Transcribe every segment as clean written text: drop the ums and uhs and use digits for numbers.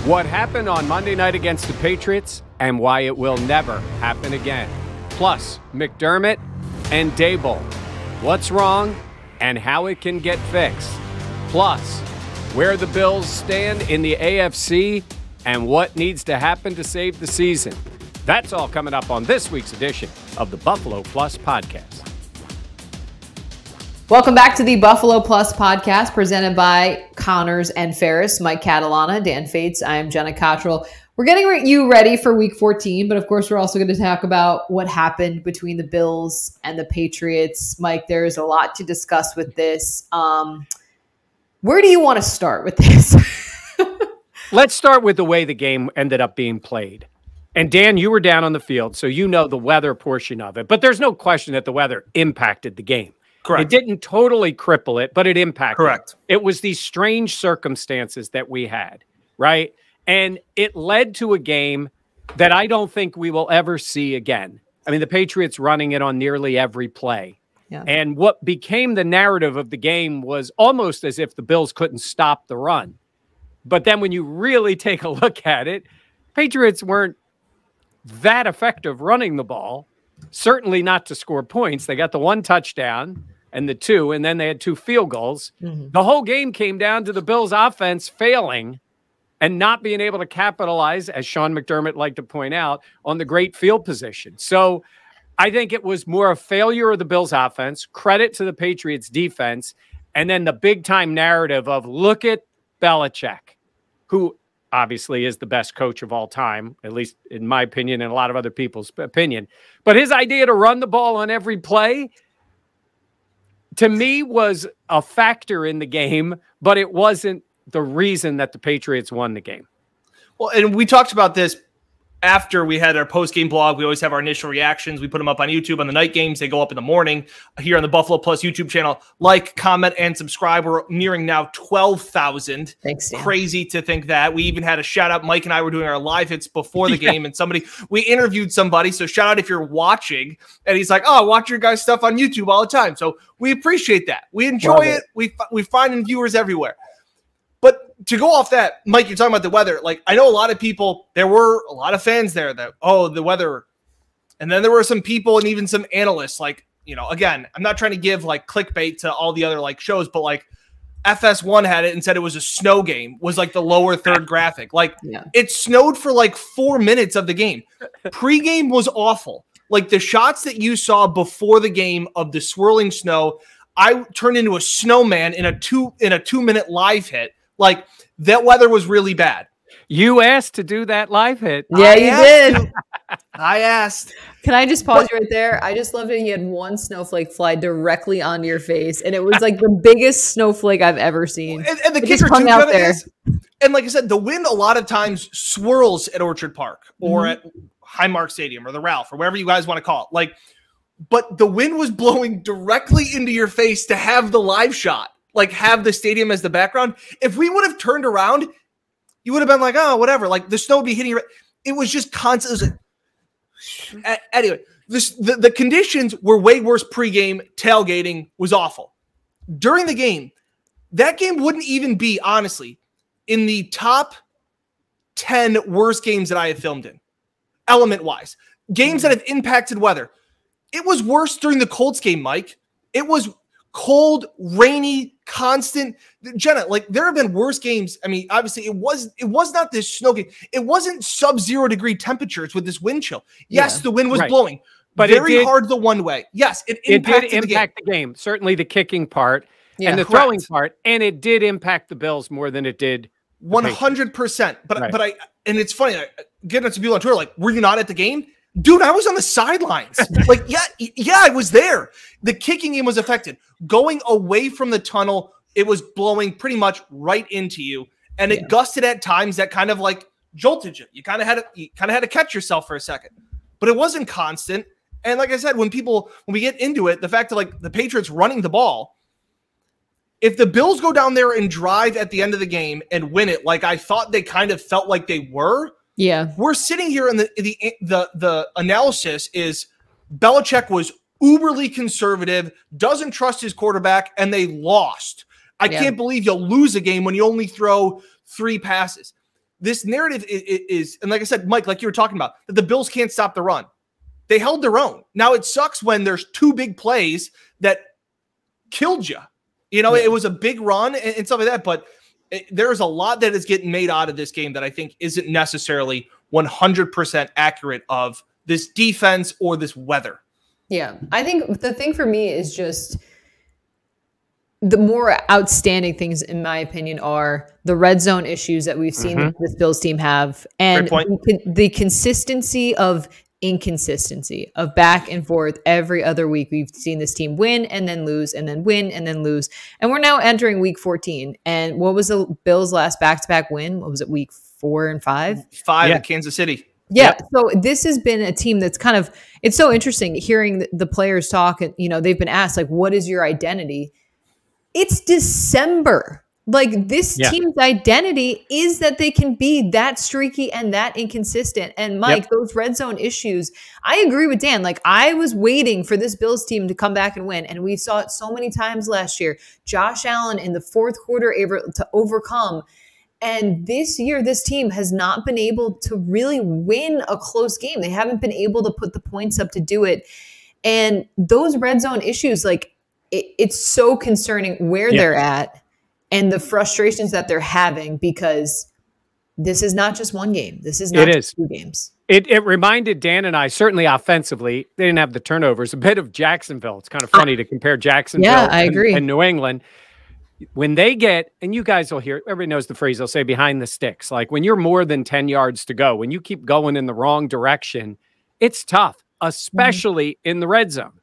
What happened on Monday night against the Patriots and why it will never happen again. Plus, McDermott and Daboll. What's wrong and how it can get fixed. Plus, where the Bills stand in the AFC and what needs to happen to save the season. That's all coming up on this week's edition of the Buffalo Plus Podcast. Welcome back to the Buffalo Plus Podcast presented by Connors and Ferris. Mike Catalana, Dan Fates. I am Jenna Cottrell. We're getting you ready for Week 14, but of course we're also going to talk about what happened between the Bills and the Patriots. Mike, there's a lot to discuss with this. Where do you want to start with this? Let's start with the way the game ended up being played. And Dan, you were down on the field, so you know the weather portion of it. But there's no question that the weather impacted the game. Correct. It didn't totally cripple it, but it impacted. Correct. It was these strange circumstances that we had, right? And it led to a game that I don't think we will ever see again. I mean, the Patriots running it on nearly every play. Yeah. And what became the narrative of the game was almost as if the Bills couldn't stop the run. But then when you really take a look at it, Patriots weren't that effective running the ball, certainly not to score points. They got the one touchdown and the two, and then they had two field goals. Mm-hmm. The whole game came down to the Bills' offense failing and not being able to capitalize, as Sean McDermott liked to point out, on the great field position. So I think it was more a failure of the Bills' offense, credit to the Patriots' defense, and then the big-time narrative of look at Belichick, who obviously is the best coach of all time, at least in my opinion and a lot of other people's opinion. But his idea to run the ball on every play, to me, was a factor in the game, but it wasn't the reason that the Patriots won the game. Well, and we talked about this after we had our post-game blog. We always have our initial reactions. We put them up on YouTube on the night games. They go up in the morning here on the Buffalo Plus YouTube channel. Like, comment, and subscribe. We're nearing now 12,000. Thanks, Dan. Crazy to think that. We even had a shout out. Mike and I were doing our live hits before the game, and we interviewed somebody. So shout out if you're watching. And he's like, oh, I watch your guys' stuff on YouTube all the time. So we appreciate that. We enjoy it. We find viewers everywhere. But to go off that, Mike, you're talking about the weather. Like, I know a lot of people, there were a lot of fans there that, oh, the weather. And then there were some people and even some analysts, like, you know, again, I'm not trying to give like clickbait to all the other like shows, but like FS1 had it and said it was a snow game, was like the lower third graphic. Like, It snowed for like 4 minutes of the game. Pre-game was awful. Like the shots that you saw before the game of the swirling snow, I turned into a snowman in a 2-minute live hit. Like, that weather was really bad. You asked to do that live hit. Yeah, you did. I asked. Can I just pause you right there? I just loved it. You had one snowflake fly directly onto your face, and it was like the biggest snowflake I've ever seen. And the kicker too out there. And like I said, the wind a lot of times swirls at Orchard Park or at Highmark Stadium or the Ralph or wherever you guys want to call it. Like, but the wind was blowing directly into your face to have the live shot. Like, have the stadium as the background. If we would have turned around, you would have been like, oh, whatever. Like, the snow would be hitting you. It was just constant. Anyway, the conditions were way worse pregame. Tailgating was awful. During the game, that game wouldn't even be, honestly, in the top 10 worst games that I have filmed in, element-wise. Games that have impacted weather. It was worse during the Colts game, Mike. It was cold, rainy, constant. Jenna, like, there have been worse games. I mean, obviously it was not this snow game. It wasn't sub-0 degree temperatures with this wind chill. Yes, the wind was blowing, but very hard the one way. Yes, it did impact the game. Certainly the kicking part and the throwing part, and it did impact the Bills more than it did 100%. But and it's funny, getting up to people on Twitter like, were you not at the game? Dude, I was on the sidelines. Like, yeah, I was there. The kicking game was affected. Going away from the tunnel, it was blowing pretty much right into you, and it gusted at times that kind of like jolted you. You kind of had to catch yourself for a second, but it wasn't constant. And like I said, when we get into it, the fact that like the Patriots running the ball, if the Bills go down there and drive at the end of the game and win it, like I thought they kind of felt like they were. Yeah, we're sitting here and the analysis is Belichick was uberly conservative, doesn't trust his quarterback, and they lost. I can't believe you'll lose a game when you only throw 3 passes. this narrative is, and like I said, Mike, like you were talking about, that the Bills can't stop the run. They held their own. Now it sucks when there's two big plays that killed you. You know, it was a big run and stuff like that, but there's a lot that is getting made out of this game that I think isn't necessarily 100% accurate of this defense or this weather. Yeah. I think the thing for me is just the more outstanding things, in my opinion, are the red zone issues that we've seen this Bills team have, and the consistency of inconsistency of back and forth every other week. We've seen this team win and then lose and then win and then lose. And we're now entering week 14. And what was the Bills' last back-to-back win? What was it, week 4 and 5? 5 in Kansas City. Yeah. Yep. So this has been a team that's kind of, it's so interesting hearing the players talk. And, you know, they've been asked, like, what is your identity? It's December. Like, this team's identity is that they can be that streaky and that inconsistent. And Mike, those red zone issues, I agree with Dan. Like, I was waiting for this Bills team to come back and win. And we saw it so many times last year. Josh Allen in the fourth quarter able to overcome. And this year, this team has not been able to really win a close game. They haven't been able to put the points up to do it. And those red zone issues, like, it's so concerning where they're at. And the frustrations that they're having, because this is not just one game. This is not just 2 games. It reminded Dan and I, certainly offensively, they didn't have the turnovers, a bit of Jacksonville. It's kind of funny to compare Jacksonville I agree. and New England. When they get, and you guys will hear, everybody knows the phrase, they'll say behind the sticks. Like, when you're more than 10 yards to go, when you keep going in the wrong direction, it's tough, especially in the red zone,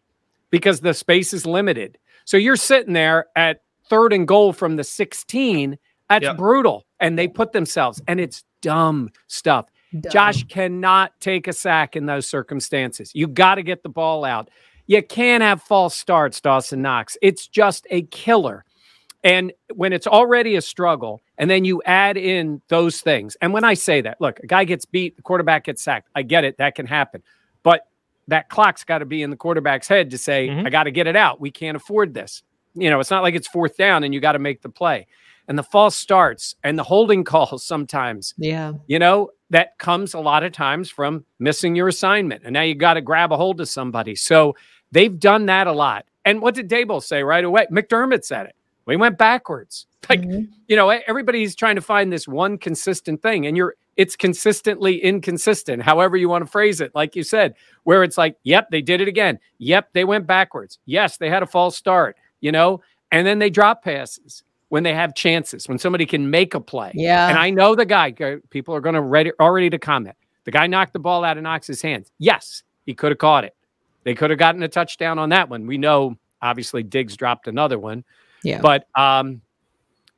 because the space is limited. So you're sitting there at 3rd and goal from the 16, that's brutal. And they put themselves, and it's dumb stuff. Josh cannot take a sack in those circumstances. You got to get the ball out. You can't have false starts, Dawson Knox. It's just a killer. And when it's already a struggle, and then you add in those things. And when I say that, look, a guy gets beat, the quarterback gets sacked. I get it. That can happen. But that clock's got to be in the quarterback's head to say, I got to get it out. We can't afford this. You know, it's not like it's 4th down and you got to make the play. And the false starts and the holding calls sometimes, you know, that comes a lot of times from missing your assignment. And now you got to grab a hold of somebody. So they've done that a lot. And what did Daboll say right away? McDermott said it. We went backwards. Like, you know, everybody's trying to find this one consistent thing, and it's consistently inconsistent, however you want to phrase it. Like you said, where it's like, yep, they did it again. Yep, they went backwards. Yes, they had a false start. You know, and then they drop passes when they have chances, when somebody can make a play. Yeah. And I know the guy, people are going to already to comment. The guy knocked the ball out of Knox's hands. Yes, he could have caught it. They could have gotten a touchdown on that one. We know, obviously, Diggs dropped another one. Yeah. But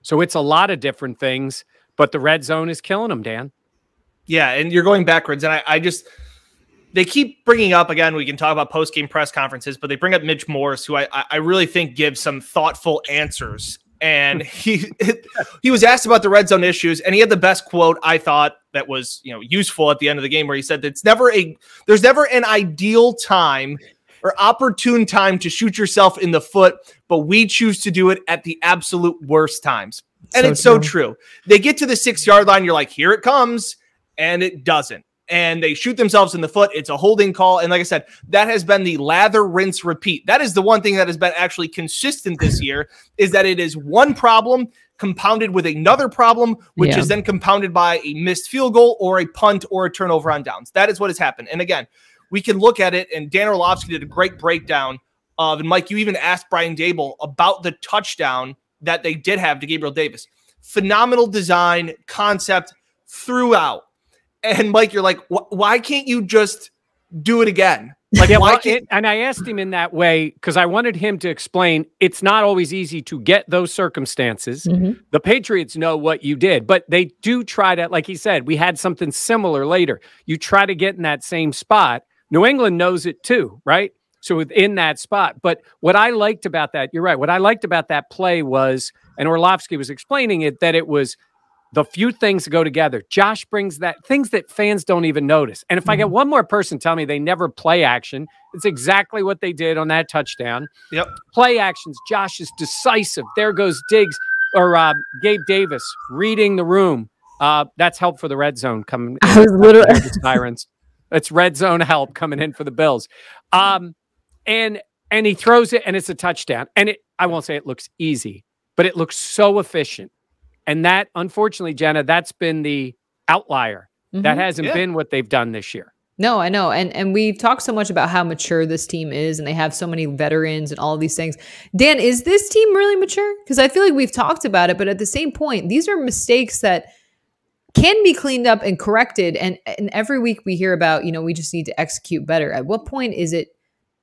so it's a lot of different things, but the red zone is killing them, Dan. Yeah. And you're going backwards. And I just, they keep bringing up, again, we can talk about post-game press conferences, but they bring up Mitch Morse, who I really think gives some thoughtful answers. And he was asked about the red zone issues, and he had the best quote, I thought, that was, you know, useful at the end of the game, where he said, there's never an ideal time or opportune time to shoot yourself in the foot, but we choose to do it at the absolute worst times. And it's so true. They get to the 6-yard line, you're like, here it comes, and it doesn't. And they shoot themselves in the foot. It's a holding call. And like I said, that has been the lather, rinse, repeat. That is the one thing that has been actually consistent this year, is that it is one problem compounded with another problem, which is then compounded by a missed field goal or a punt or a turnover on downs. That is what has happened. And again, we can look at it, and Dan Orlovsky did a great breakdown of, and Mike, you even asked Brian Daboll about the touchdown that they did have to Gabriel Davis. Phenomenal design, concept throughout. And Mike, you're like, why can't you just do it again? Like, why can't? And I asked him in that way because I wanted him to explain it's not always easy to get those circumstances. The Patriots know what you did, but they do try to, like he said, we had something similar later. You try to get in that same spot. New England knows it too, right? So within that spot. But what I liked about that, you're right. What I liked about that play was, and Orlovsky was explaining it, that it was the few things that go together. Josh brings that, things that fans don't even notice. And if I get one more person tell me they never play action, it's exactly what they did on that touchdown. Play actions. Josh is decisive. There goes Diggs or Gabe Davis reading the room. That's help for the red zone coming. I was literally the sirens. It's red zone help coming in for the Bills. And he throws it and it's a touchdown. And I won't say it looks easy, but it looks so efficient. And that, unfortunately, Jenna, that's been the outlier. That hasn't been what they've done this year. No, I know. And we talk so much about how mature this team is and they have so many veterans and all of these things. Dan, is this team really mature? Because I feel like we've talked about it, but at the same point, these are mistakes that can be cleaned up and corrected. And every week we hear about, we just need to execute better. At what point is it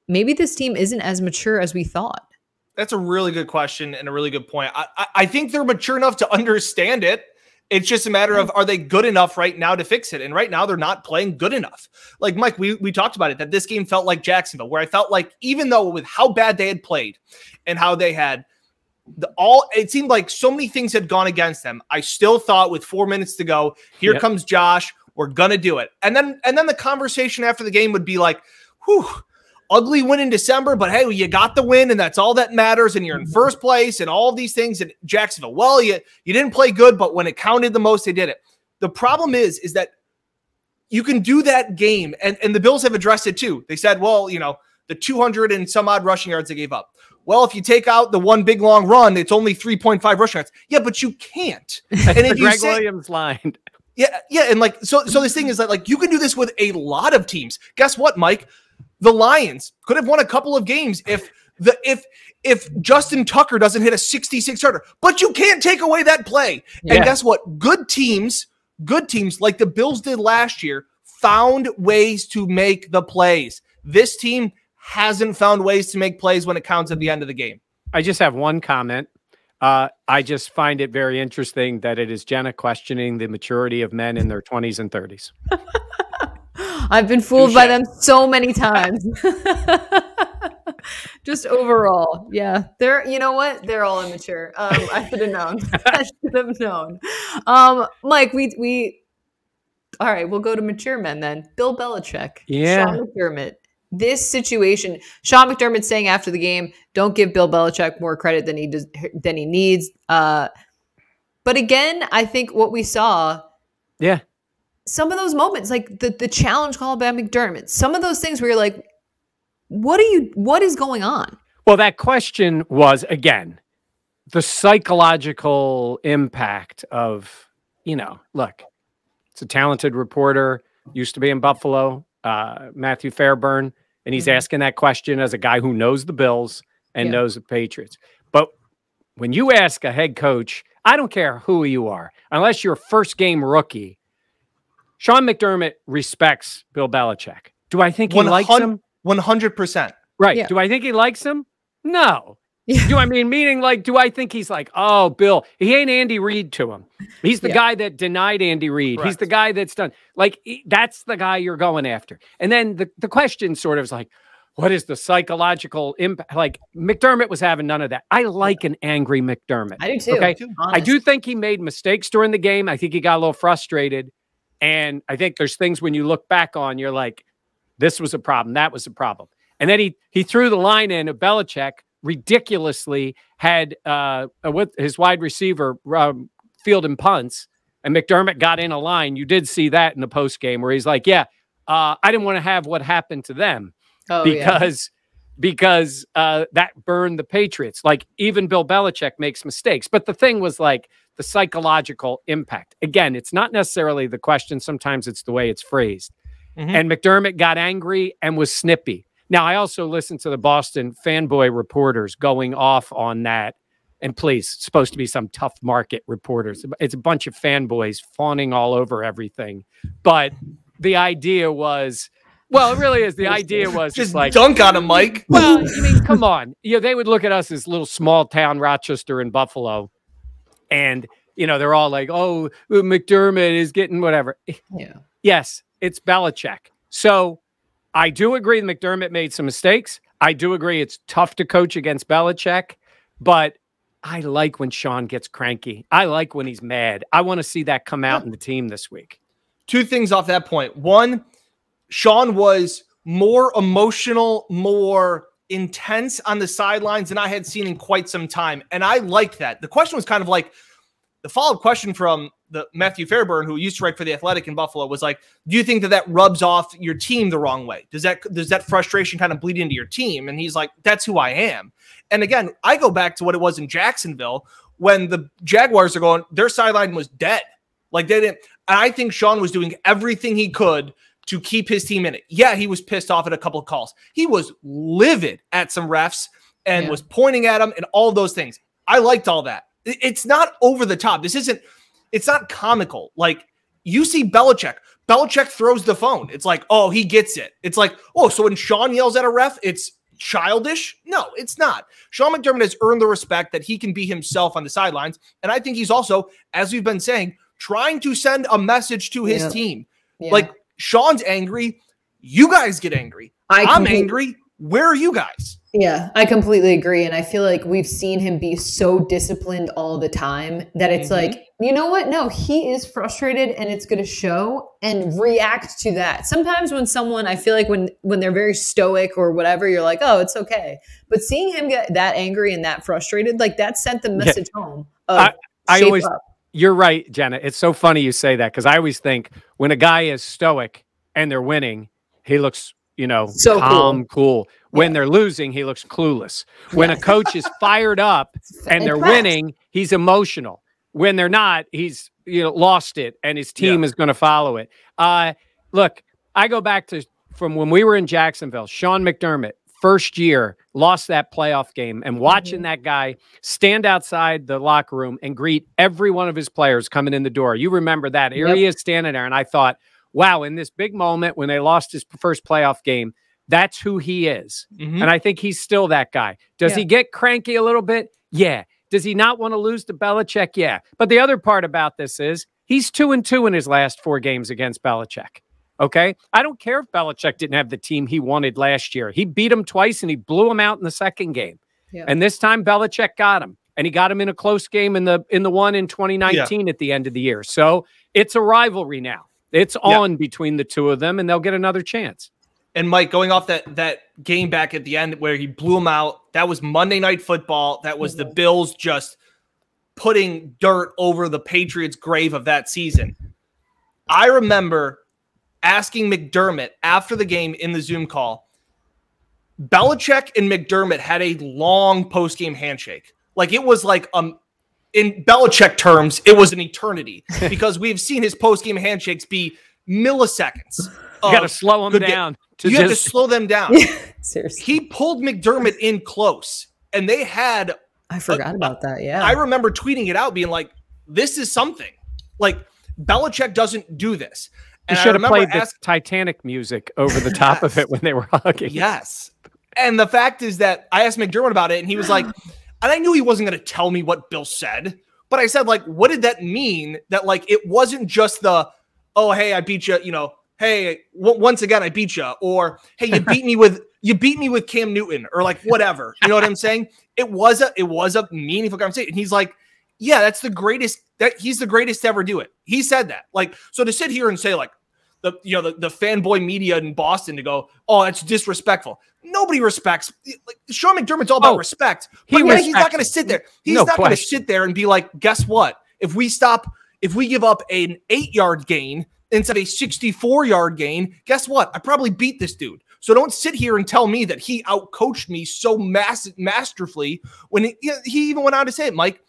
maybe this team isn't as mature as we thought? That's a really good question and a really good point. I think they're mature enough to understand it. It's just a matter of, are they good enough right now to fix it? And right now they're not playing good enough. Like Mike, we talked about it, that this game felt like Jacksonville, where I felt like even though with how bad they had played and how they had it seemed like so many things had gone against them. I still thought with 4 minutes to go, here comes Josh, we're going to do it. And then the conversation after the game would be like, whew, ugly win in December, but hey, you got the win and that's all that matters. And you're in first place and all of these things in Jacksonville. Well, you didn't play good, but when it counted the most, they did it. The problem is that you can do that game. And the Bills have addressed it too. They said, well, the 200 and some odd rushing yards they gave up. Well, if you take out the one big long run, it's only 3.5 rushing yards. Yeah, but you can't. And if Greg Williams line. Yeah. And so this thing is that you can do this with a lot of teams. Guess what, Mike? The Lions could have won a couple of games if Justin Tucker doesn't hit a 66-yarder, but you can't take away that play. Yeah. And guess what? Good teams like the Bills did last year found ways to make the plays. This team hasn't found ways to make plays when it counts at the end of the game. I just have one comment. I just find it very interesting that it is Jenna questioning the maturity of men in their 20s and 30s. I've been fooled by them so many times. Just overall. Yeah. You know what? They're all immature. I should have known. I should have known. Mike, all right, we'll go to mature men then. Bill Belichick. Yeah. Sean McDermott. This situation, Sean McDermott saying after the game, don't give Bill Belichick more credit than he needs. But again, I think what we saw, some of those moments, like the challenge call by McDermott, some of those things where you're like, what is going on? Well, that question was, again, the psychological impact of, look, it's a talented reporter, used to be in Buffalo, Matthew Fairburn. And he's asking that question as a guy who knows the Bills and knows the Patriots. But when you ask a head coach, I don't care who you are, unless you're a first-game rookie, Sean McDermott respects Bill Belichick. Do I think he likes him? 100%. Right. Yeah. Do I think he likes him? No. Do I think he's like, oh, Bill, he ain't Andy Reid to him. He's the guy that denied Andy Reid. Correct. He's the guy that's done. That's the guy you're going after. And then the question sort of is like, what is the psychological impact? Like, McDermott was having none of that. I like an angry McDermott. I do too. Okay? I do think he made mistakes during the game. I think he got a little frustrated. And I think there's things when you look back on, you're like, this was a problem. That was a problem. And then he threw the line in of Belichick, ridiculously had with his wide receiver fielding punts, and McDermott got in a line. You did see that in the post game where he's like, I didn't want to have what happened to them because that burned the Patriots. Like, even Bill Belichick makes mistakes. But the thing was like the psychological impact. Again, it's not necessarily the question. Sometimes it's the way it's phrased. Mm-hmm. And McDermott got angry and was snippy. Now, I also listened to the Boston fanboy reporters going off on that. And please, it's supposed to be some tough market reporters. It's a bunch of fanboys fawning all over everything. But the idea was, well, it really is. The idea was just like, dunk on him, Mike. Well, I mean, come on. They would look at us as little small town Rochester and Buffalo. And, they're all like, oh, McDermott is getting whatever. Yeah. Yes, it's Belichick. So I do agree that McDermott made some mistakes. I do agree it's tough to coach against Belichick, but I like when Sean gets cranky. I like when he's mad. I want to see that come out in the team this week. Two things off that point. One, Sean was more emotional, more intense on the sidelines than I had seen in quite some time. And I liked that. The question was kind of like, the follow-up question from the Matthew Fairburn, who used to write for The Athletic in Buffalo, was like, do you think that rubs off your team the wrong way? Does that frustration kind of bleed into your team? And he's like, that's who I am. And again, I go back to what it was in Jacksonville when the Jaguars are going, their sideline was dead. Like they didn't. And I think Sean was doing everything he could to keep his team in it. Yeah, he was pissed off at a couple of calls. He was livid at some refs and was pointing at them and all those things. I liked all that. It's not over the top. It's not comical. Like you see Belichick throws the phone. It's like, oh, he gets it. It's like, oh, so when Sean yells at a ref, it's childish? No, it's not. Sean McDermott has earned the respect that he can be himself on the sidelines. And I think he's also, as we've been saying, trying to send a message to his team. Yeah. Like Sean's angry. You guys get angry. I'm angry. Where are you guys? Yeah, I completely agree. And I feel like we've seen him be so disciplined all the time that it's like, you know what? No, he is frustrated and it's going to show, and react to that. Sometimes when someone, I feel like when they're very stoic or whatever, you're like, oh, it's okay. But seeing him get that angry and that frustrated, like that sent the message home. You're right, Jenna. It's so funny you say that, because I always think when a guy is stoic and they're winning, he looks, so calm, cool. When they're losing, he looks clueless. When a coach is fired up and they're winning, he's emotional. When they're not, he's lost it, and his team is going to follow it. Look, I go back to from when we were in Jacksonville. Sean McDermott, first year, lost that playoff game, and watching that guy stand outside the locker room and greet every one of his players coming in the door. You remember that. Here he is standing there, and I thought, wow, in this big moment when they lost his first playoff game, that's who he is. And I think he's still that guy. Does he get cranky a little bit? Yeah. Does he not want to lose to Belichick? Yeah. But the other part about this is he's 2-2 in his last 4 games against Belichick. Okay? I don't care if Belichick didn't have the team he wanted last year. He beat him twice and he blew him out in the second game. And this time Belichick got him. And he got him in a close game in the one in 2019 at the end of the year. So it's a rivalry now. It's on between the two of them, and they'll get another chance. And Mike, going off that game back at the end where he blew him out, that was Monday Night Football. That was the Bills just putting dirt over the Patriots' grave of that season. I remember asking McDermott after the game in the Zoom call, Belichick and McDermott had a long post-game handshake. Like it was like in Belichick terms, it was an eternity, because we've seen his post-game handshakes be milliseconds. You got to slow them down. You have to slow them down. Seriously. He pulled McDermott in close, and they had... I forgot about that, yeah. I remember tweeting it out, being like, this is something. Like, Belichick doesn't do this. And you should have played this Titanic music over the top of it when they were hugging. Yes. And the fact is that I asked McDermott about it, and he was like... And I knew he wasn't going to tell me what Bill said, but I said, like, what did that mean? That, like, it wasn't just the, oh, hey, I beat you, hey, once again, I beat you, or hey, you beat me with Cam Newton, or like whatever. You know what I'm saying? It was a meaningful conversation. And he's like, yeah, he's the greatest to ever do it. He said that. Like, so to sit here and say like the fanboy media in Boston to go, oh, it's disrespectful. Nobody respects. Like, Sean McDermott's all about respect. But he's not going to sit there. He's not going to sit there and be like, guess what? If we give up an 8-yard gain instead of a 64-yard gain, guess what? I probably beat this dude. So don't sit here and tell me that he outcoached me so masterfully when he even went on to say it, Mike.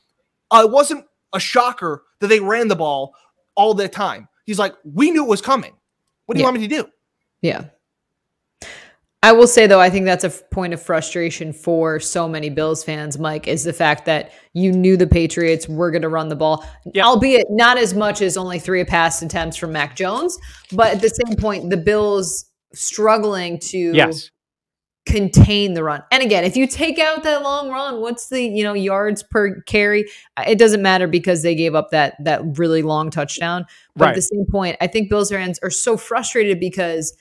It wasn't a shocker that they ran the ball all the time. He's like, we knew it was coming. What do you want me to do? Yeah. I will say, though, I think that's a point of frustration for so many Bills fans, Mike, is the fact that you knew the Patriots were going to run the ball, albeit not as much as only 3 pass attempts from Mac Jones. But at the same point, the Bills struggling to contain the run. And again, if you take out that long run, what's the yards per carry? It doesn't matter because they gave up that really long touchdown. But at the same point, I think Bills fans are so frustrated because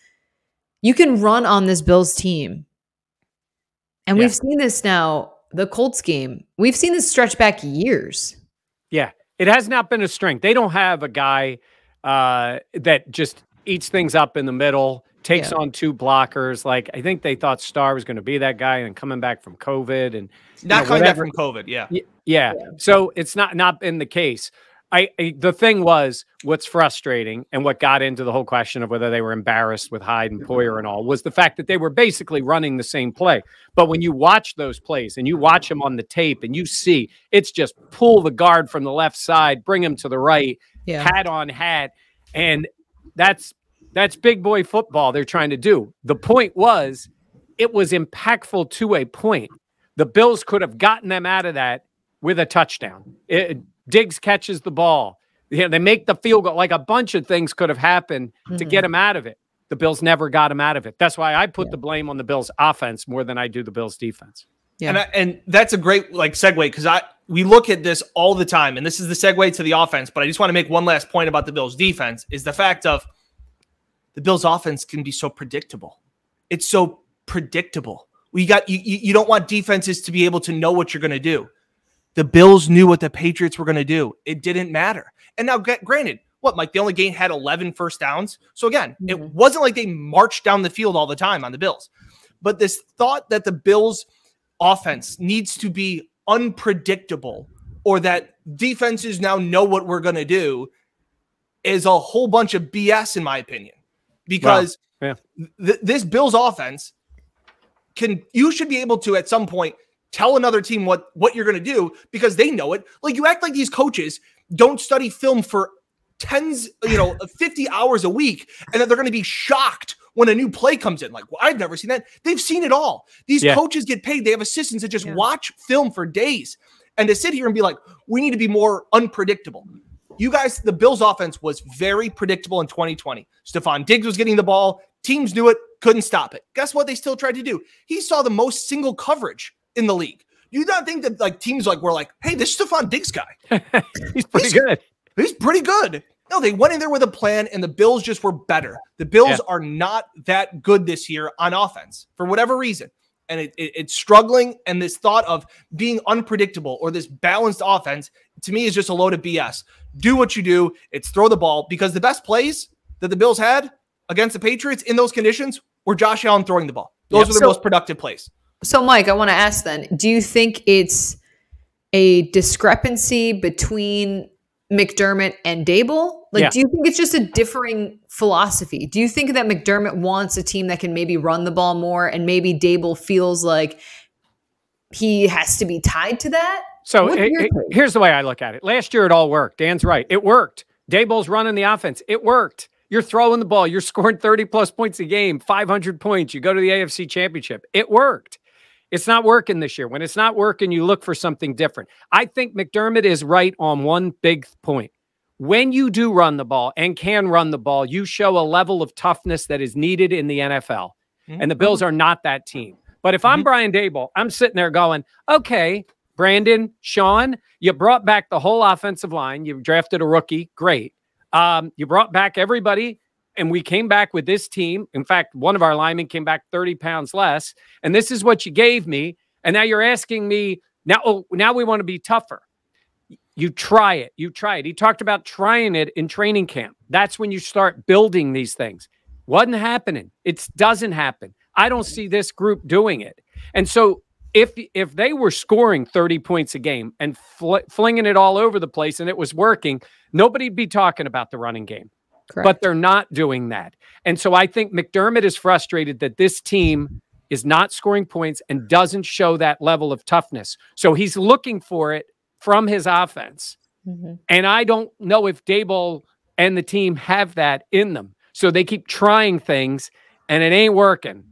you can run on this Bills team. And we've seen this now, the Colts game. We've seen this stretch back years. Yeah, it has not been a strength. They don't have a guy that just eats things up in the middle takes on 2 blockers. Like, I think they thought Starr was going to be that guy and coming back from COVID and not coming back from COVID. Yeah. So it's not been the case. The thing was, what's frustrating and what got into the whole question of whether they were embarrassed with Hyde and Poyer and all was the fact that they were basically running the same play. But when you watch those plays and you watch them on the tape and you see it's just pull the guard from the left side, bring him to the right, hat on hat. And that's big boy football they're trying to do. The point was, it was impactful to a point. The Bills could have gotten them out of that with a touchdown. Diggs catches the ball. They make the field goal. Like, a bunch of things could have happened to get him out of it. The Bills never got him out of it. That's why I put the blame on the Bills offense more than I do the Bills defense. Yeah. And that's a great segue, because we look at this all the time, and this is the segue to the offense. But I just want to make one last point about the Bills defense, is the fact of the Bills offense can be so predictable. It's so predictable. You don't want defenses to be able to know what you're going to do. The Bills knew what the Patriots were going to do. It didn't matter. And now, granted, Mike, they only had 11 first downs. So again, it wasn't like they marched down the field all the time on the Bills. But this thought that the Bills offense needs to be unpredictable, or that defenses now know what we're going to do, is a whole bunch of BS, in my opinion. Because this Bills offense you should be able to, at some point, tell another team what you're going to do, because they know it. Like, you act like these coaches don't study film for 50 hours a week, and that they're going to be shocked when a new play comes in. Like, well, I've never seen that. They've seen it all. These coaches get paid. They have assistants that just watch film for days, and to sit here and be like, we need to be more unpredictable. You guys, the Bills offense was very predictable in 2020. Stephon Diggs was getting the ball. Teams knew it, couldn't stop it. Guess what they still tried to do? He saw the most single coverage in the league. Do you not think that teams were like, hey, this Stephon Diggs guy, he's pretty good. He's pretty good. No, they went in there with a plan, and the Bills just were better. The Bills are not that good this year on offense for whatever reason. And it's struggling. And this thought of being unpredictable, or this balanced offense, to me, is just a load of BS. Do what you do. It's throw the ball, because the best plays that the Bills had against the Patriots in those conditions were Josh Allen throwing the ball. Those were the most productive plays. So, Mike, I want to ask then, do you think it's a discrepancy between McDermott and Daboll? Do you think it's just a differing philosophy? Do you think that McDermott wants a team that can maybe run the ball more, and maybe Daboll feels like he has to be tied to that? So here's the way I look at it. Last year, it all worked. Dan's right. It worked. Daboll's running the offense. It worked. You're throwing the ball. You're scoring 30-plus points a game, 500 points. You go to the AFC Championship. It worked. It's not working this year. When it's not working, you look for something different. I think McDermott is right on one big point. When you do run the ball and can run the ball, you show a level of toughness that is needed in the NFL. And the Bills are not that team. But if I'm Brian Daboll, I'm sitting there going, okay, Brandon, Sean, you brought back the whole offensive line. You drafted a rookie. Great. You brought back everybody, and we came back with this team. In fact, one of our linemen came back 30 pounds less, and this is what you gave me. And now you're asking me, now we want to be tougher. You try it. You try it. He talked about trying it in training camp. That's when you start building these things. Wasn't happening. It doesn't happen. I don't see this group doing it. And so if they were scoring 30 points a game and flinging it all over the place and it was working, nobody'd be talking about the running game. Correct. But they're not doing that. And so I think McDermott is frustrated that this team is not scoring points and doesn't show that level of toughness. So he's looking for it from his offense. And I don't know if Daboll and the team have that in them. So they keep trying things and it ain't working.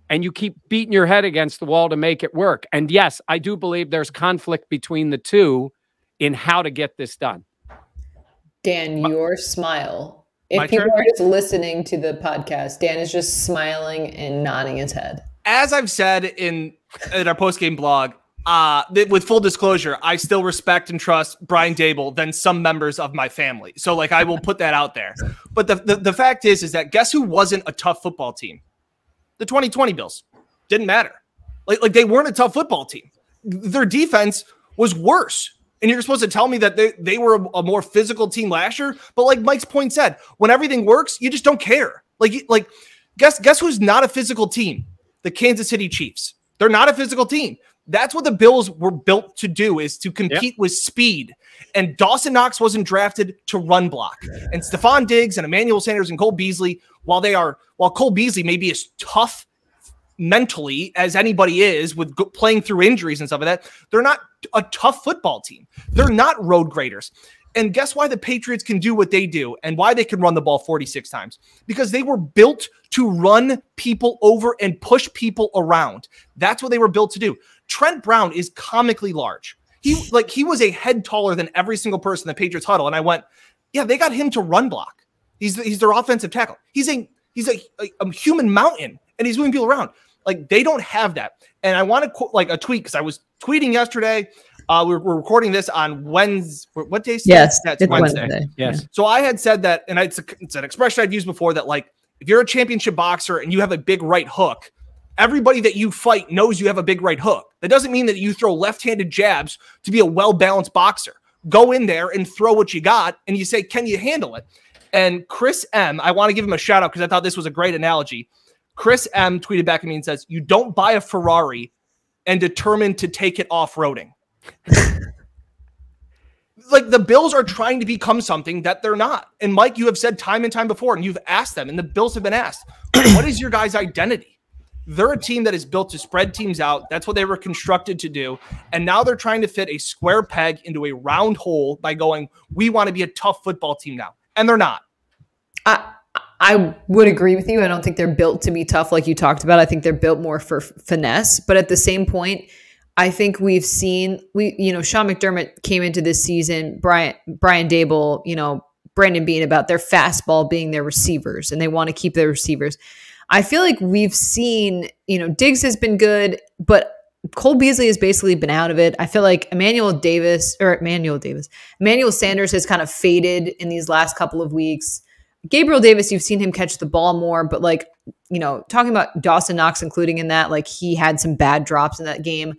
And you keep beating your head against the wall to make it work. And yes, I do believe there's conflict between the two in how to get this done. Dan, your smile. If people are just listening to the podcast, Dan is just smiling and nodding his head. As I've said in our post-game blog, with full disclosure, I still respect and trust Brian Daboll than some members of my family. So I will put that out there. But the fact is that guess who wasn't a tough football team? The 2020 Bills. Didn't matter. Like they weren't a tough football team. Their defense was worse. And you're supposed to tell me that they were a more physical team last year? But like Mike's point said, when everything works, you just don't care. Like Guess who's not a physical team? The Kansas City Chiefs. They're not a physical team. That's what the Bills were built to do, is to compete with speed. And Dawson Knox wasn't drafted to run block. And Stephon Diggs and Emmanuel Sanders and Cole Beasley, while Cole Beasley may be as tough mentally as anybody is with playing through injuries and stuff like that, they're not a tough football team. They're not road graders. And guess why the Patriots can do what they do and why they can run the ball 46 times? Because they were built to run people over and push people around. That's what they were built to do. Trent Brown is comically large. He was a head taller than every single person in the Patriots huddle. And I went, yeah, they got him to run block. He's their offensive tackle. He's a human mountain, and he's moving people around. Like, they don't have that. And I want to quote like a tweet, because I was tweeting yesterday. We're recording this on Wednesday. What day is it? Yes, That's Wednesday. Yes. So I had said that, and it's an expression I've used before, that like, if you're a championship boxer and you have a big right hook, everybody that you fight knows you have a big right hook. That doesn't mean that you throw left-handed jabs to be a well-balanced boxer. Go in there and throw what you got, and you say, can you handle it? And Chris M., I want to give him a shout out because I thought this was a great analogy. Chris M. tweeted back at me and says, you don't buy a Ferrari and determine to take it off-roading. Like, the Bills are trying to become something that they're not. And Mike, you have said time and time before, and you've asked them, and the Bills have been asked, what is your guys' identity? They're a team that is built to spread teams out. That's what they were constructed to do. And now they're trying to fit a square peg into a round hole by going, we want to be a tough football team now. And they're not. I would agree with you. I don't think they're built to be tough like you talked about. I think they're built more for finesse. But at the same point, I think we've seen, Sean McDermott came into this season, Brian Dable, Brandon Beane, about their fastball being their receivers, and they want to keep their receivers. I feel like we've seen, Diggs has been good, but Cole Beasley has basically been out of it. I feel like Emmanuel Sanders has kind of faded in these last couple of weeks. Gabriel Davis, you've seen him catch the ball more, but talking about Dawson Knox including in that, he had some bad drops in that game.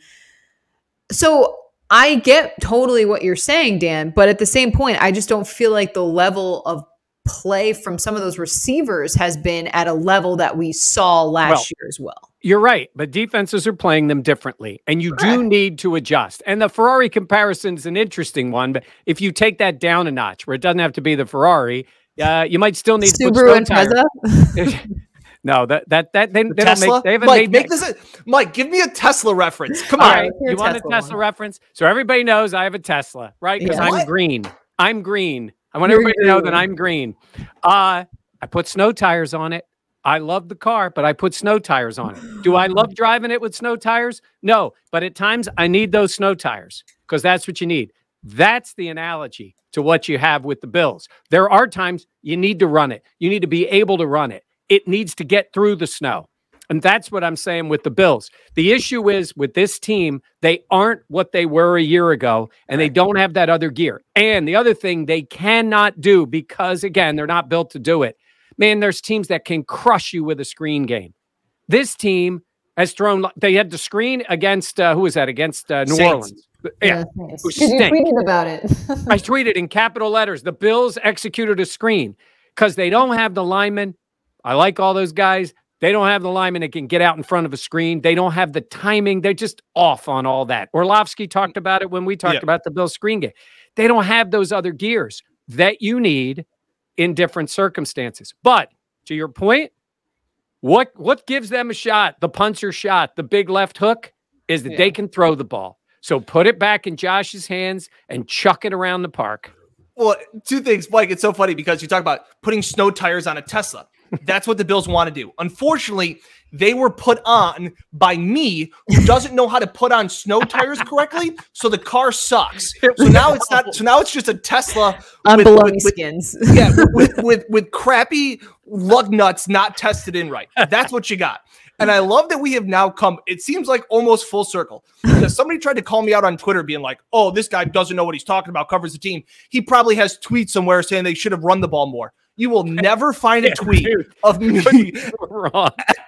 So I get totally what you're saying, Dan, but at the same point, I just don't feel like the level of play from some of those receivers has been at a level that we saw last year as well. You're right, but defenses are playing them differently, and you do need to adjust. And the Ferrari comparison is an interesting one, but if you take that down a notch, where it doesn't have to be the Ferrari, you might still need Subaru and Tesla. No, they don't Tesla? make. Mike, give me a Tesla reference. Come on. on. Right, you want a Tesla reference? So everybody knows I have a Tesla, right? Because I'm green. I'm green. I want everybody to know that I'm green. I put snow tires on it. I love the car, but I put snow tires on it. Do I love driving it with snow tires? No, but at times I need those snow tires because that's what you need. That's the analogy to what you have with the Bills. There are times you need to run it. You need to be able to run it. It needs to get through the snow. And that's what I'm saying with the Bills. The issue is with this team, they aren't what they were a year ago, and they don't have that other gear. And the other thing they cannot do, because, again, they're not built to do it. Man, there's teams that can crush you with a screen game. This team has thrown, they had the screen against, who was that? Against New Orleans. Yeah. Because you tweeted about it. I tweeted in capital letters, the Bills executed a screen because they don't have the linemen. I like all those guys. They don't have the linemen that can get out in front of a screen. They don't have the timing. They're just off on all that. Orlovsky talked about it when we talked about the Bills screen game. They don't have those other gears that you need in different circumstances. But to your point, what gives them a shot, the puncher shot, the big left hook, is that they can throw the ball. So put it back in Josh's hands and chuck it around the park. Well, two things, Mike. It's so funny because you talk about putting snow tires on a Tesla. That's what the Bills want to do. Unfortunately, they were put on by me, who doesn't know how to put on snow tires correctly, so the car sucks. So now it's not. So now it's just a Tesla on baloney skins. Yeah, with crappy lug nuts not tested in right. That's what you got. And I love that we have now come, it seems like almost full circle. Because somebody tried to call me out on Twitter being like, oh, this guy doesn't know what he's talking about, covers the team. He probably has tweets somewhere saying they should have run the ball more. You will never find a tweet of me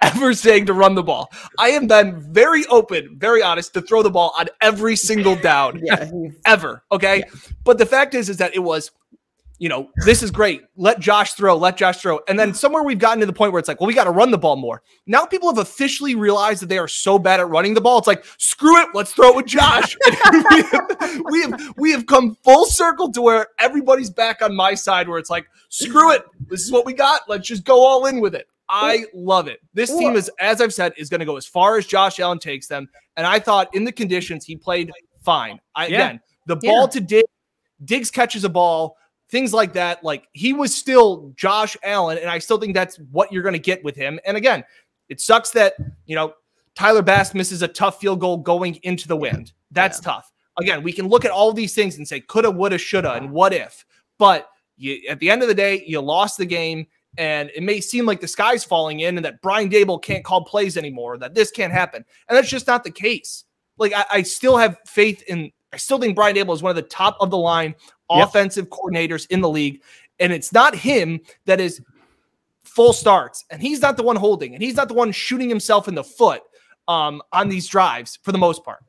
ever saying to run the ball. I am then very open, very honest to throw the ball on every single down ever. Okay. Yeah. But the fact is that it was, this is great. Let Josh throw. And then somewhere we've gotten to the point where it's like, well, we got to run the ball more. Now people have officially realized that they are so bad at running the ball. It's like, screw it. Let's throw it with Josh. we have come full circle to where everybody's back on my side, where it's like, screw it. This is what we got. Let's just go all in with it. I love it. This team is, as I've said, is going to go as far as Josh Allen takes them. And I thought in the conditions, he played fine. Again, the ball to Diggs catches a ball, things like that. Like, he was still Josh Allen, and I still think that's what you're going to get with him. And again, it sucks that, Tyler Bass misses a tough field goal going into the wind. That's tough. Again, we can look at all of these things and say coulda, woulda, shoulda, and what if. But at the end of the day, you lost the game, and it may seem like the sky's falling in and that Brian Daboll can't call plays anymore, that this can't happen. And that's just not the case. Like, I still have faith in – I still think Brian Daboll is one of the top of the line offensive coordinators in the league. And it's not him that is full starts. And he's not the one holding. And he's not the one shooting himself in the foot on these drives for the most part.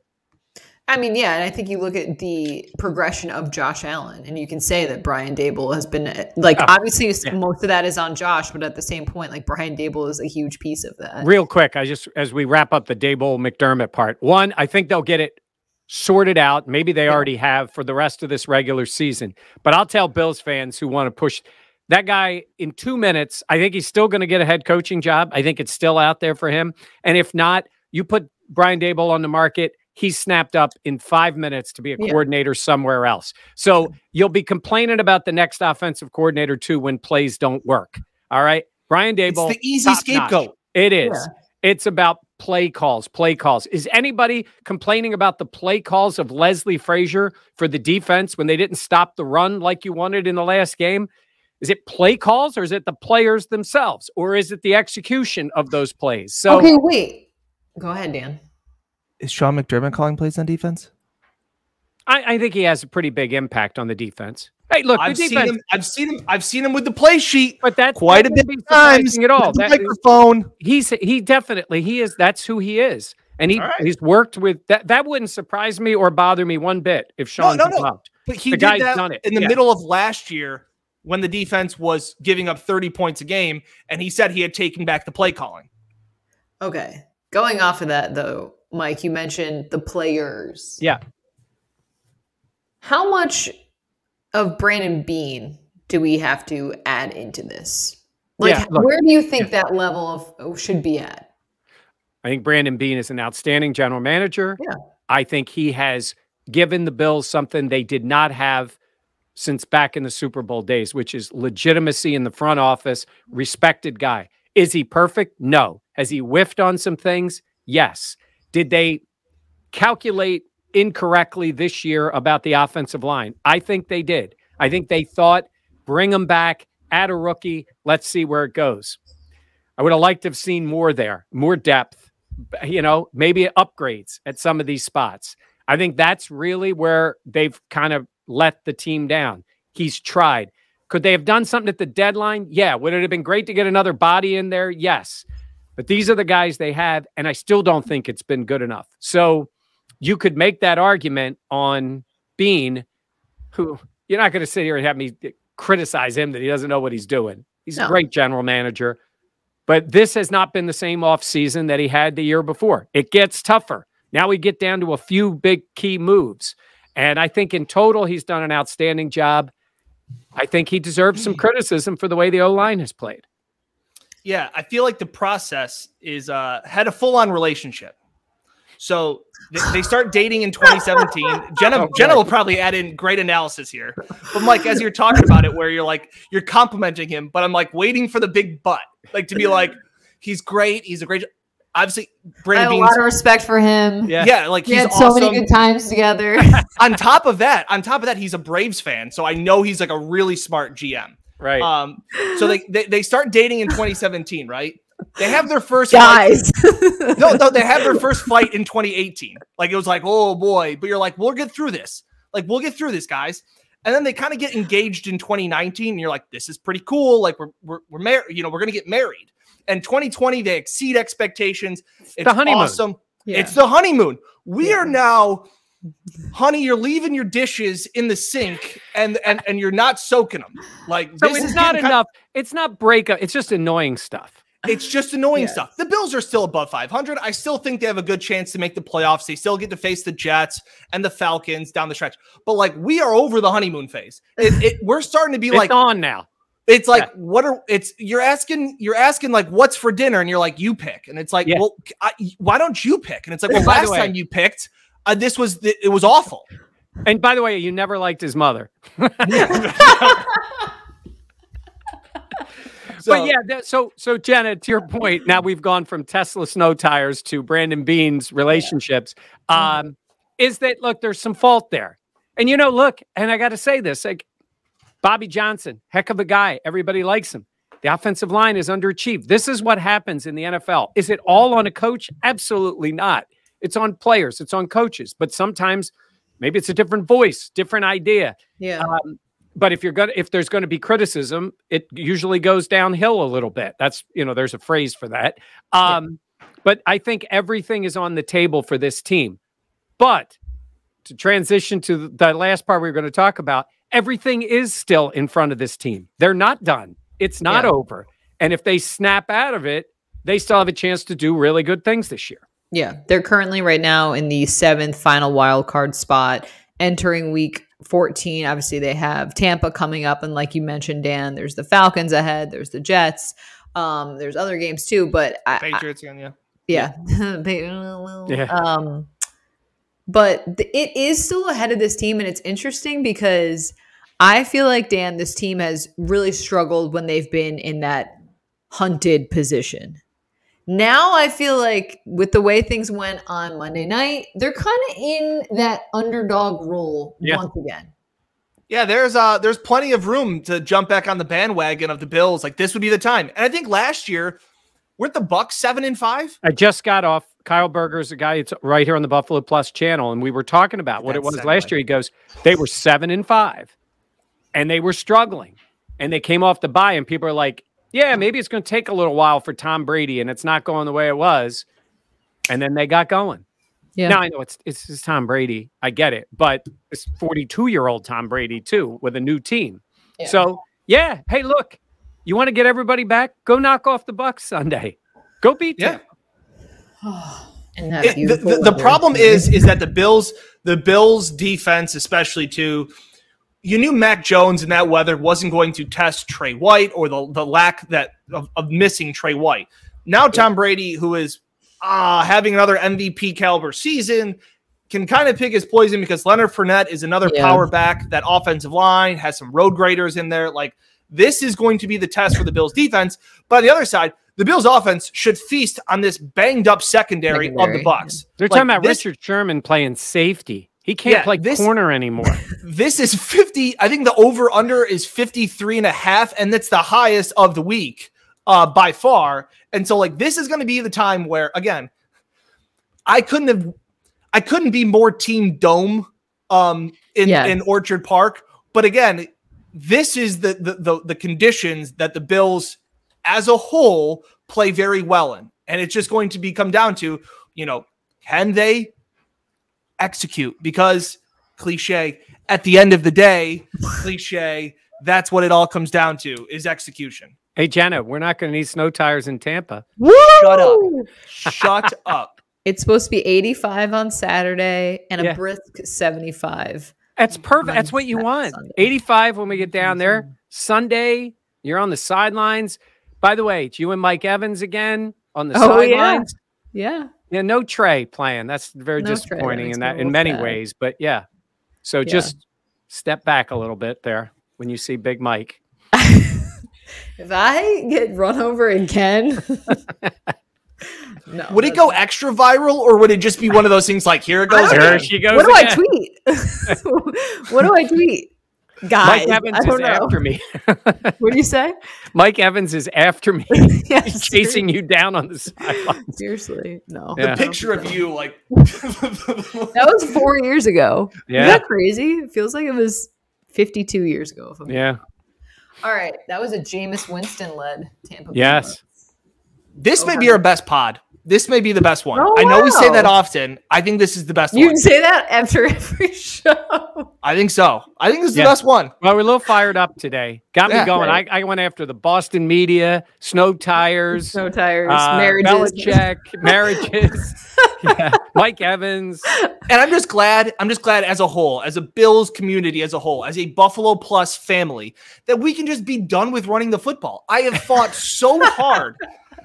I mean, yeah, and I think you look at the progression of Josh Allen, and you can say that Brian Daboll has been obviously most of that is on Josh, but at the same point, like, Brian Daboll is a huge piece of that. Real quick, as we wrap up the Daboll McDermott part, one, I think they'll get it sorted out. Maybe they already have for the rest of this regular season. But I'll tell Bills fans who want to push that guy in 2 minutes, I think he's still going to get a head coaching job. I think it's still out there for him. And if not, you put Brian Daboll on the market, he's snapped up in 5 minutes to be a coordinator somewhere else. So you'll be complaining about the next offensive coordinator too when plays don't work. All right. Brian Daboll. It's the easy scapegoat. Notch. It is. Yeah. It's about play calls. Is anybody complaining about the play calls of Leslie Frazier for the defense when they didn't stop the run like you wanted in the last game? Is it play calls, or is it the players themselves, or is it the execution of those plays? So, okay, wait. Go ahead, Dan. Is Sean McDermott calling plays on defense? I think he has a pretty big impact on the defense. Hey, look, I've seen him with the play sheet, but that's quite a bit of times at all. That microphone. He is. That's who he is, and he's worked with that. That wouldn't surprise me or bother me one bit if Sean's involved. But he did that in the middle of last year when the defense was giving up 30 points a game, and he said he had taken back the play calling. Okay, going off of that though, Mike, you mentioned the players. Yeah. How much of Brandon Beane do we have to add into this? Where do you think that level of should be at? I think Brandon Beane is an outstanding general manager. Yeah. I think he has given the Bills something they did not have since back in the Super Bowl days, which is legitimacy in the front office, respected guy. Is he perfect? No. Has he whiffed on some things? Yes. Did they calculate incorrectly this year about the offensive line? I think they did. I think they thought, bring him back, add a rookie, let's see where it goes. I would have liked to have seen more there, more depth, maybe upgrades at some of these spots. I think that's really where they've kind of let the team down. He's tried. Could they have done something at the deadline? Yeah. Would it have been great to get another body in there? Yes. But these are the guys they have, and I still don't think it's been good enough. So you could make that argument on Beane, who you're not going to sit here and have me criticize him that he doesn't know what he's doing. He's a great general manager, but this has not been the same offseason that he had the year before. It gets tougher. Now we get down to a few big key moves, and I think in total he's done an outstanding job. I think he deserves some criticism for the way the O-line has played. Yeah, I feel like the process is had a full-on relationship. So they start dating in 2017. Jenna will probably add in great analysis here. But Mike, as you're talking about it, where you're complimenting him, but I'm like waiting for the big but, like to be like, he's great. He's a great. Obviously, Brandon Beane's, I have a lot of respect for him. Yeah, like he he's had so many good times together. on top of that, he's a Braves fan, so I know he's like a really smart GM. Right. So they start dating in 2017, right? They have their first guys. No, they have their first fight in 2018. Like it was like, oh boy, but you're like, we'll get through this. Like we'll get through this, guys. And then they kind of get engaged in 2019, and you're like, this is pretty cool. Like we're married. We're gonna get married. And 2020, they exceed expectations. It's the honeymoon. Awesome. Yeah. It's the honeymoon. We are now honey, you're leaving your dishes in the sink and you're not soaking them. Like, So this it's is not enough. It's not breakup. It's just annoying stuff. It's just annoying stuff. The Bills are still above 500. I still think they have a good chance to make the playoffs. They still get to face the Jets and the Falcons down the stretch. But like, we are over the honeymoon phase. We're starting to be like, it's on now. It's like, you're asking like, what's for dinner? And you're like, you pick. And it's like, well, why don't you pick? And it's like, well, last time you picked, it was awful. And by the way, you never liked his mother. But yeah, so Jenna, to your point, now we've gone from Tesla snow tires to Brandon Beane's relationships. Is that, look, there's some fault there. And, look, and I got to say this, like, Bobby Johnson, heck of a guy. Everybody likes him. The offensive line is underachieved. This is what happens in the NFL. Is it all on a coach? Absolutely not. It's on players. It's on coaches. But sometimes maybe it's a different voice, different idea. Yeah. But if there's going to be criticism, it usually goes downhill a little bit. That's, there's a phrase for that. But I think everything is on the table for this team. But to transition to the last part we were going to talk about, everything is still in front of this team. They're not done. It's not over. And if they snap out of it, they still have a chance to do really good things this year. Yeah. They're currently right now in the 7th final wild card spot, entering week 14. Obviously, they have Tampa coming up. And like you mentioned, Dan, there's the Falcons ahead. There's the Jets. There's other games too. But Patriots again, yeah. But it is still ahead of this team. And it's interesting because I feel like, Dan, this team has really struggled when they've been in that hunted position. Now I feel like with the way things went on Monday night, they're kind of in that underdog role once again. Yeah, there's plenty of room to jump back on the bandwagon of the Bills. Like, this would be the time. And I think last year, weren't the Bucs 7-5? I just got off. Kyle Berger's a guy that's right here on the Buffalo Plus channel, and we were talking about what it was last year. He goes, they were 7-5, and they were struggling, and they came off the bye, and people are like, yeah, maybe it's going to take a little while for Tom Brady, and it's not going the way it was. And then they got going. Yeah. Now, I know it's Tom Brady. I get it. But it's 42-year-old Tom Brady, too, with a new team. Yeah. So, yeah, hey, look, you want to get everybody back? Go knock off the Bucs Sunday. Go beat them. And the problem is that the Bills defense, especially, too, you knew Mac Jones in that weather wasn't going to test Trey White or the lack of missing Trey White. Now Tom Brady, who is having another MVP caliber season, can kind of pick his poison because Leonard Fournette is another power back. That offensive line has some road graders in there. Like, this is going to be the test for the Bills defense. But on the other side, the Bills offense should feast on this banged up secondary of the Bucs. They're talking about Richard Sherman playing safety. He can't play corner anymore. This is 50. I think the over-under is 53.5, and that's the highest of the week by far. And so, like, this is going to be the time where, again, I couldn't be more team dome in Orchard Park. But again, this is the conditions that the Bills as a whole play very well in. And it's just going to come down to, can they execute? Because cliche, at the end of the day, that's what it all comes down to, is execution. Hey, Jenna, we're not going to need snow tires in Tampa. Woo! Shut up. It's supposed to be 85 on Saturday and a brisk 75. That's perfect. That's what you want. Sunday. 85 when we get down there. Sunday, you're on the sidelines. By the way, it's you and Mike Evans again on the sidelines. Yeah. Yeah, no Trey playing. That's very disappointing in many ways. But yeah, so just step back a little bit there when you see Big Mike. If I get run over again, no. Would it go extra viral, or would it just be one of those things like, here it goes? Here she goes. What do I tweet? What do I tweet? Guys, Mike Evans is after me. What do you say? Mike Evans is after me. He's chasing you down on the sidelines. Seriously, no. The picture of you, like that was 4 years ago. Yeah, is that crazy? It feels like it was 52 years ago. Yeah. All right, that was a Jameis Winston led Tampa Bay. Yes. This may be our best pod. This may be the best one. Oh, I know we say wow. that often. I think this is the best You one. say that after every show. I think so. I think this is Yeah. the best one. Well, we're a little fired up today. Got me Yeah. going. Right. I went after the Boston media, snow tires, No tires, marriages. Belichick, marriages, yeah, Mike Evans. And I'm just glad as a whole, as a Bills community as a whole, as a Buffalo Plus family, that we can just be done with running the football. I have fought so hard.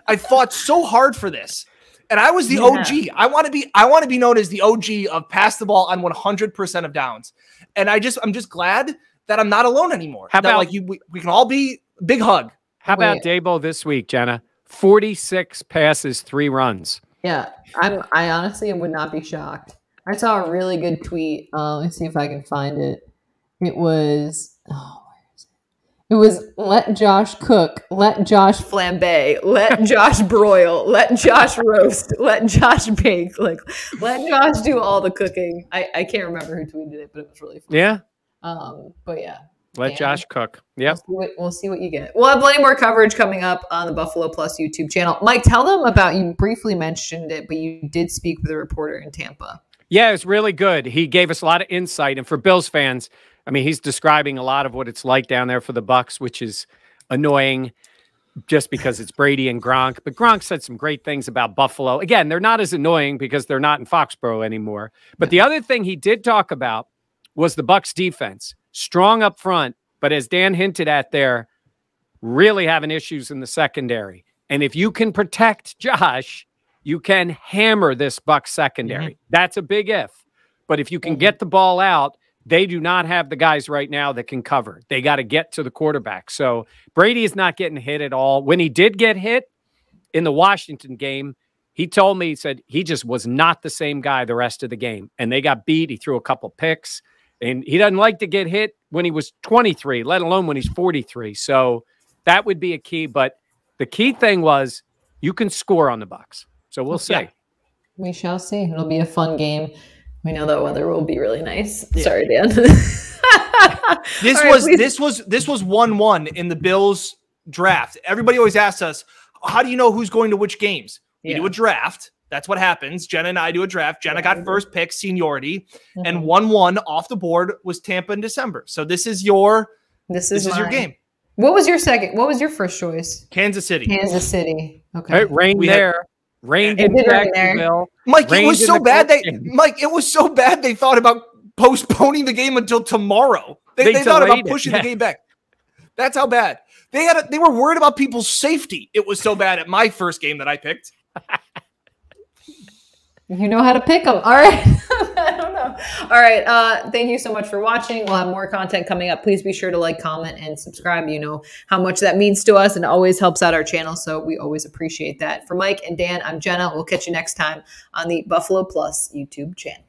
I fought so hard for this. And I was the OG. I want to be known as the OG of pass the ball on 100% of downs. And I'm just glad that I'm not alone anymore. How that, about like we can all be big hug. How about Dabo this week, Jenna? 46 passes, 3 runs. Yeah, I honestly would not be shocked. I saw a really good tweet. Let me see if I can find it. It was, it was let Josh cook, let Josh flambe, let Josh broil, let Josh roast, let Josh bake. Like, let Josh do all the cooking. I can't remember who tweeted it, but it was really fun. Yeah. But yeah. Let Josh cook. Yep. We'll see what you get. We'll have plenty more coverage coming up on the Buffalo Plus YouTube channel. Mike, tell them about, you briefly mentioned it, but you did speak with a reporter in Tampa. Yeah, it was really good. He gave us a lot of insight. And for Bills fans, I mean, he's describing a lot of what it's like down there for the Bucs, which is annoying just because it's Brady and Gronk. But Gronk said some great things about Buffalo. Again, they're not as annoying because they're not in Foxborough anymore. But the other thing he did talk about was the Bucs defense. Strong up front, but as Dan hinted at there, really having issues in the secondary. And if you can protect Josh, you can hammer this Bucs secondary. That's a big if. But if you can get the ball out, they do not have the guys right now that can cover. They got to get to the quarterback. So Brady is not getting hit at all. When he did get hit in the Washington game, he told me, he said he just was not the same guy the rest of the game. And they got beat. He threw a couple picks. And he doesn't like to get hit when he was 23, let alone when he's 43. So that would be a key. But the key thing was you can score on the Bucs. So we'll see. Yeah. We shall see. It'll be a fun game. We know that weather will be really nice. Yeah. Sorry, Dan. This was 1-1 in the Bills draft. Everybody always asks us, how do you know who's going to which games? We do a draft. That's what happens. Jenna and I do a draft. Jenna got first pick, seniority, and 1-1 off the board was Tampa in December. So this is your game. What was your second? What was your first choice? Kansas City. Kansas City. Okay. It rained there. Rained in Jacksonville. Mike, it was so bad they thought about postponing the game until tomorrow. They thought about pushing the game back. That's how bad. They were worried about people's safety. It was so bad at my first game that I picked. You know how to pick them. All right. I don't know. All right. Thank you so much for watching. We'll have more content coming up. Please be sure to like, comment, and subscribe. You know how much that means to us and always helps out our channel. So we always appreciate that. For Mike and Dan, I'm Jenna. We'll catch you next time on the Buffalo Plus YouTube channel.